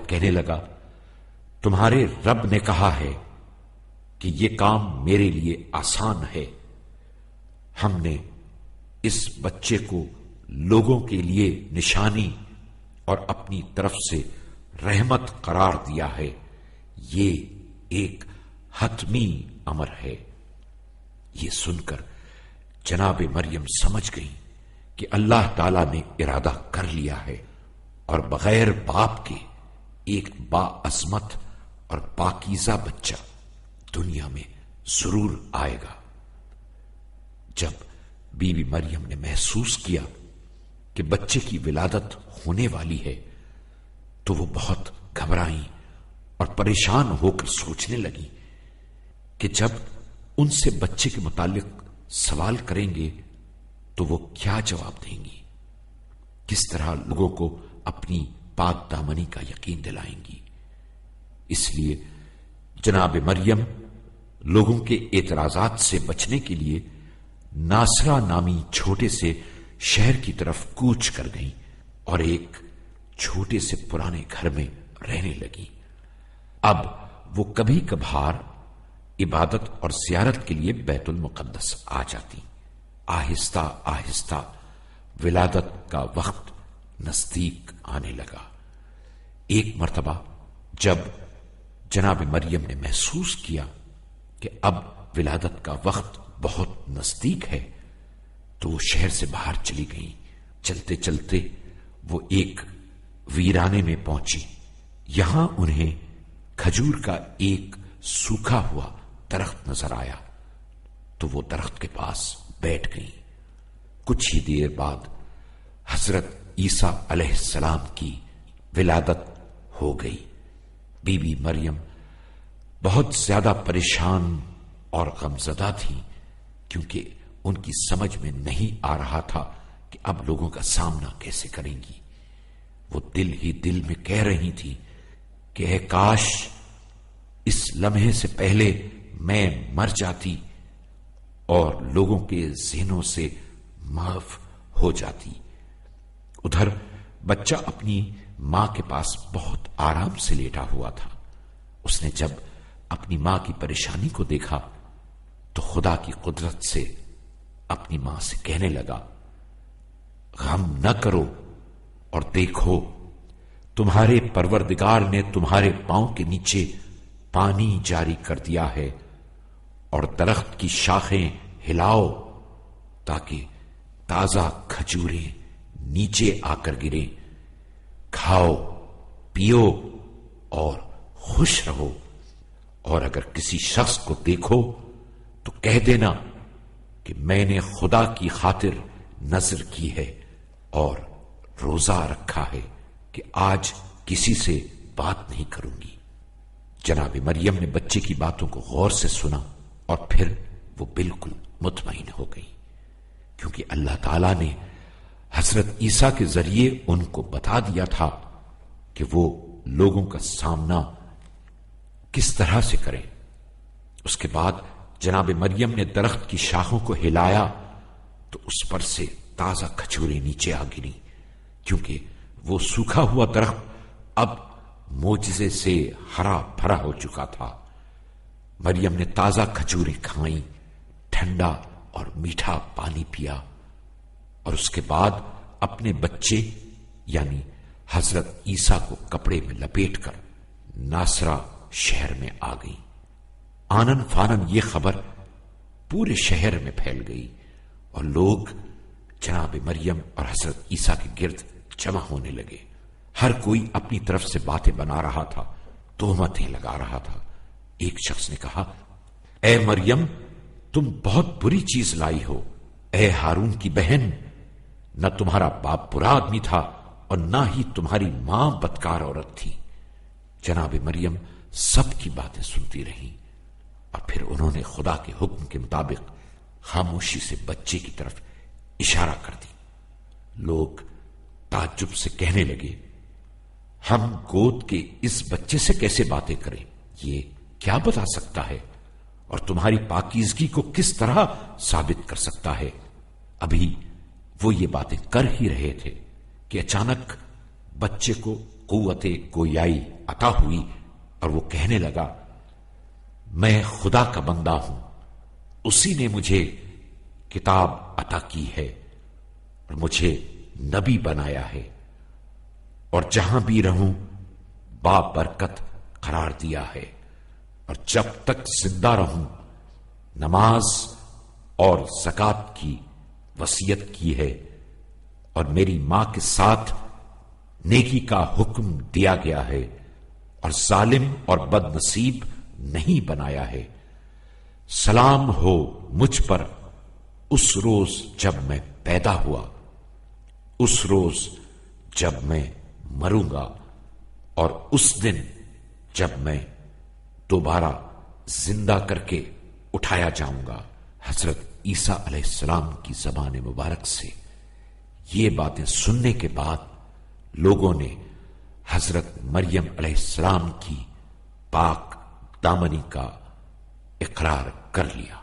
کہنے لگا، تمہارے رب نے کہا ہے کہ یہ کام میرے لیے آسان ہے، ہم نے اس بچے کو لوگوں کے لیے نشانی اور اپنی طرف سے رحمت قرار دیا ہے، یہ ایک حتمی امر ہے۔ یہ سن کر جناب مریم سمجھ گئی کہ اللہ تعالی نے ارادہ کر لیا ہے اور بغیر باپ کے ایک باعظمت اور پاکیزہ بچہ دنیا میں ضرور آئے گا۔ جب بی بی مریم نے محسوس کیا کہ بچے کی ولادت ہونے والی ہے تو وہ بہت گھبرائیں اور پریشان ہو کر سوچنے لگی کہ جب ان سے بچے کے متعلق سوال کریں گے تو وہ کیا جواب دیں گی، کس طرح لوگوں کو اپنی پاک دامنی کا یقین دلائیں گی۔ اس لیے جناب مریم لوگوں کے اعتراضات سے بچنے کے لیے ناصرہ نامی چھوٹے سے شہر کی طرف کوچ کر گئیں اور ایک چھوٹے سے پرانے گھر میں رہنے لگی۔ اب وہ کبھی کبھار عبادت اور زیارت کے لیے بیت المقدس آ جاتی۔ آہستہ آہستہ ولادت کا وقت نزدیک آنے لگا۔ ایک مرتبہ جب جناب مریم نے محسوس کیا کہ اب ولادت کا وقت بہت نزدیک ہے تو وہ شہر سے باہر چلی گئیں۔ چلتے چلتے وہ ایک ویرانے میں پہنچی۔ یہاں انہیں کھجور کا ایک سوکھا ہوا درخت نظر آیا تو وہ درخت کے پاس بیٹھ گئیں۔ کچھ ہی دیر بعد حضرت عیسیٰ علیہ السلام کی ولادت ہو گئی۔ بی بی مریم بہت زیادہ پریشان اور غمزدہ تھی کیونکہ ان کی سمجھ میں نہیں آ رہا تھا کہ اب لوگوں کا سامنا کیسے کریں گی۔ وہ دل ہی دل میں کہہ رہی تھی کہ اے کاش اس لمحے سے پہلے میں مر جاتی اور لوگوں کے ذہنوں سے معاف ہو جاتی۔ ادھر بچہ اپنی ماں کے پاس بہت آرام سے لیٹا ہوا تھا۔ اس نے جب اپنی ماں کی پریشانی کو دیکھا تو خدا کی قدرت سے اپنی ماں سے کہنے لگا، غم نہ کرو اور دیکھو تمہارے پروردگار نے تمہارے پاؤں کے نیچے پانی جاری کر دیا ہے، اور درخت کی شاخیں ہلاؤ تاکہ تازہ کھجوریں نیچے آ کر گریں، کھاؤ پیو اور خوش رہو، اور اگر کسی شخص کو دیکھو تو کہہ دینا کہ میں نے خدا کی خاطر نذر کی ہے اور روزہ رکھا ہے کہ آج کسی سے بات نہیں کروں گی۔ جناب مریم نے بچے کی باتوں کو غور سے سنا اور پھر وہ بالکل مطمئن ہو گئی، کیونکہ اللہ تعالی نے حضرت عیسیٰ کے ذریعے ان کو بتا دیا تھا کہ وہ لوگوں کا سامنا کس طرح سے کریں۔ اس کے بعد جناب مریم نے درخت کی شاخوں کو ہلایا تو اس پر سے تازہ کھجوریں نیچے آ گری، کیونکہ وہ سوکھا ہوا درخت اب معجزے سے ہرا بھرا ہو چکا تھا۔ مریم نے تازہ کھجوریں کھائیں، ٹھنڈا اور میٹھا پانی پیا، اور اس کے بعد اپنے بچے یعنی حضرت عیسیٰ کو کپڑے میں لپیٹ کر ناصرہ شہر میں آ گئی۔ آنن فانن یہ خبر پورے شہر میں پھیل گئی اور لوگ جناب مریم اور حضرت عیسیٰ کے گرد جمع ہونے لگے۔ ہر کوئی اپنی طرف سے باتیں بنا رہا تھا، تہمتیں لگا رہا تھا۔ ایک شخص نے کہا، اے مریم تم بہت بری چیز لائی ہو۔ اے ہارون کی بہن، نہ تمہارا باپ برا آدمی تھا اور نہ ہی تمہاری ماں بدکار عورت تھی۔ جناب مریم سب کی باتیں سنتی رہیں اور پھر انہوں نے خدا کے حکم کے مطابق خاموشی سے بچے کی طرف اشارہ کر دی۔ لوگ تعجب سے کہنے لگے، ہم گود کے اس بچے سے کیسے باتیں کریں؟ یہ کیا بتا سکتا ہے اور تمہاری پاکیزگی کو کس طرح ثابت کر سکتا ہے؟ ابھی وہ یہ باتیں کر ہی رہے تھے کہ اچانک بچے کو قوت گویائی عطا ہوئی اور وہ کہنے لگا، میں خدا کا بندہ ہوں، اسی نے مجھے کتاب عطا کی ہے اور مجھے نبی بنایا ہے، اور جہاں بھی رہوں بابرکت قرار دیا ہے، اور جب تک زندہ رہوں نماز اور زکات کی وصیت کی ہے، اور میری ماں کے ساتھ نیکی کا حکم دیا گیا ہے، اور ظالم اور بد نصیب نہیں بنایا ہے۔ سلام ہو مجھ پر اس روز جب میں پیدا ہوا، اس روز جب میں مروں گا، اور اس دن جب میں دوبارہ زندہ کر کے اٹھایا جاؤں گا۔ حضرت عیسیٰ علیہ السلام کی زبان مبارک سے یہ باتیں سننے کے بعد لوگوں نے حضرت مریم علیہ السلام کی پاک دامنی کا اقرار کر لیا۔